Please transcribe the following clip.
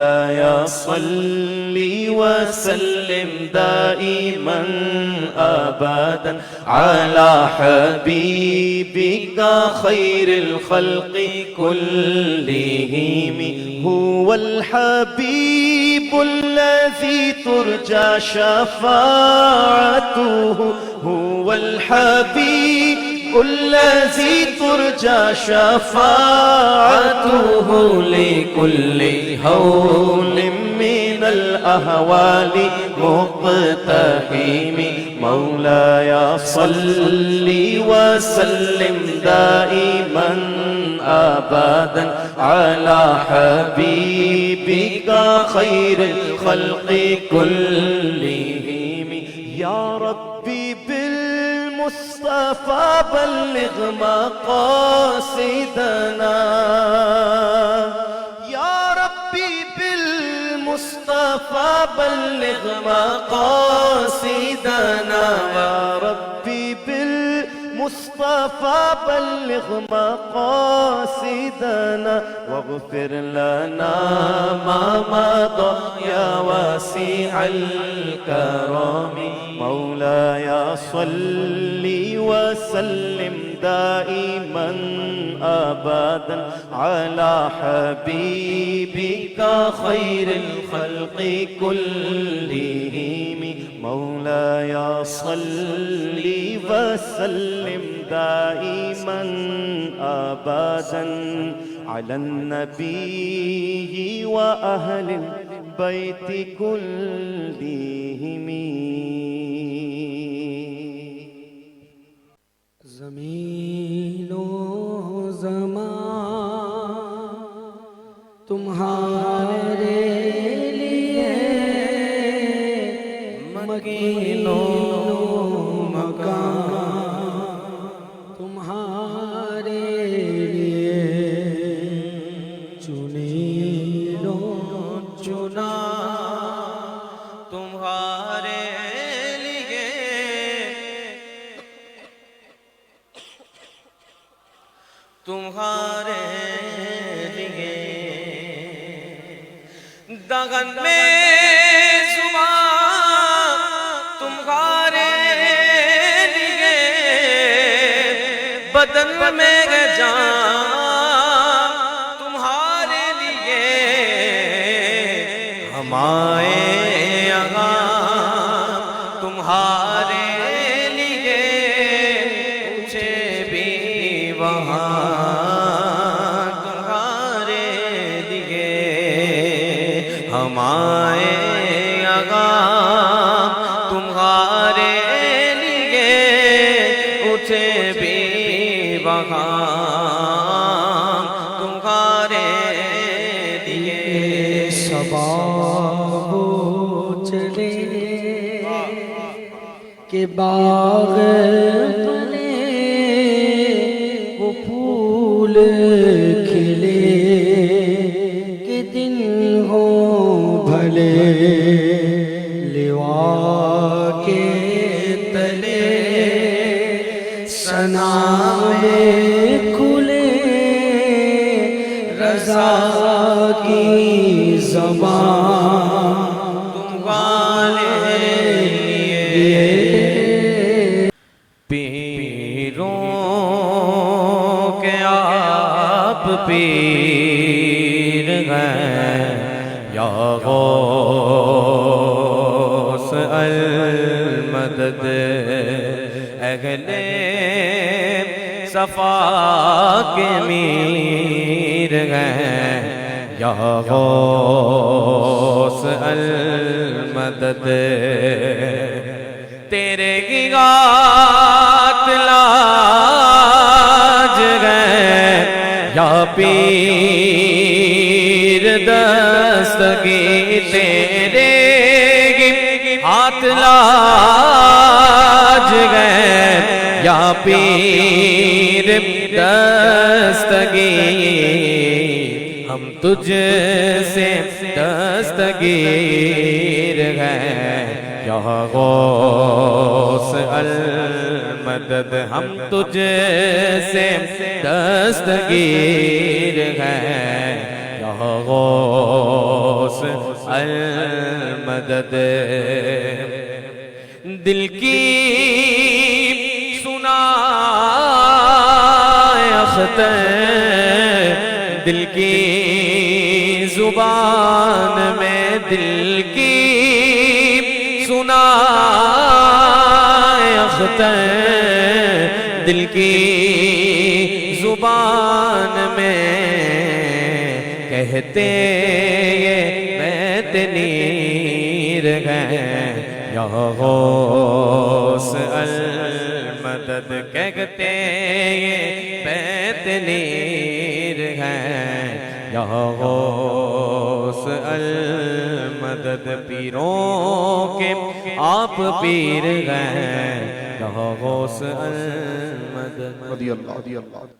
يا صل وسلم دائما أبدا على حبيبك خير الخلق كلهم. هو الحبيب الذي ترجى شفاعته، هو الحبيب الذي ترجى شفاعته لكل هول من الأهوال مقتحم. مولاي صل وسلم دائما أبدا على حبيبك خير الخلق كلهم. يا ربي بالمصطفى بلغ مقاصدنا، يا ربي بالمصطفى بلغ مقاصدنا، يا ربي بالمصطفى بلغ مقاصدنا، واغفر لنا ما مضى يا واسع الكرم. مولاي صل وسلم دائما أبدا على حبيبك خير الخلق كلهم. مولاي صل وسلم دائما أبدا على النبي وأهل البيت كلهم. زمین و زمان تمہارے لیے، مکین و مکان تمہارے لیے، چنین و چنا تمہارے لیے، تمہارے لیے دغن میں زبان تمہارے لیے، بدن میں جان تمہارے لیے، ہمارے یہاں تمہارے لیے، پوچھے بھی وہاں تمہارے لیے، ہمارے یہاں تمہارے لیے، اٹھے بھی وہاں تمہارے لیے. صبا ہو چلے کہ باغ بنے، وہ پھول کھلے کہ دن ہو بھلے، لیوا کے تلے ثنا میں کھلے، رضا کی زبان تمہارے لیے. پیروں کے آپ پیر ہیں، یا غوث المدد اہل صفا کے میر ہیں، یا غوث المدد تیرے کی غات لاج گئے، یا پیر دستگیر تیرے کی ہاتھ لاج گئے، یا پیر دستگیر ہم تجھ سے دستگیر ہیں، یا غوث المدد ہم تجھ سے دستگیر ہیں، یا غوث المدد دل کی سنا اختر دل کی زبان میں دل کی سنا اختر دل کی زبان میں کہتے یہ بیت نیر ہیں یا غوث المدد کہتے یہ بیت نیر ہیں یا غوث المدد پیروں کے آپ پیر ہیں یا غوث المدد رضی اللہ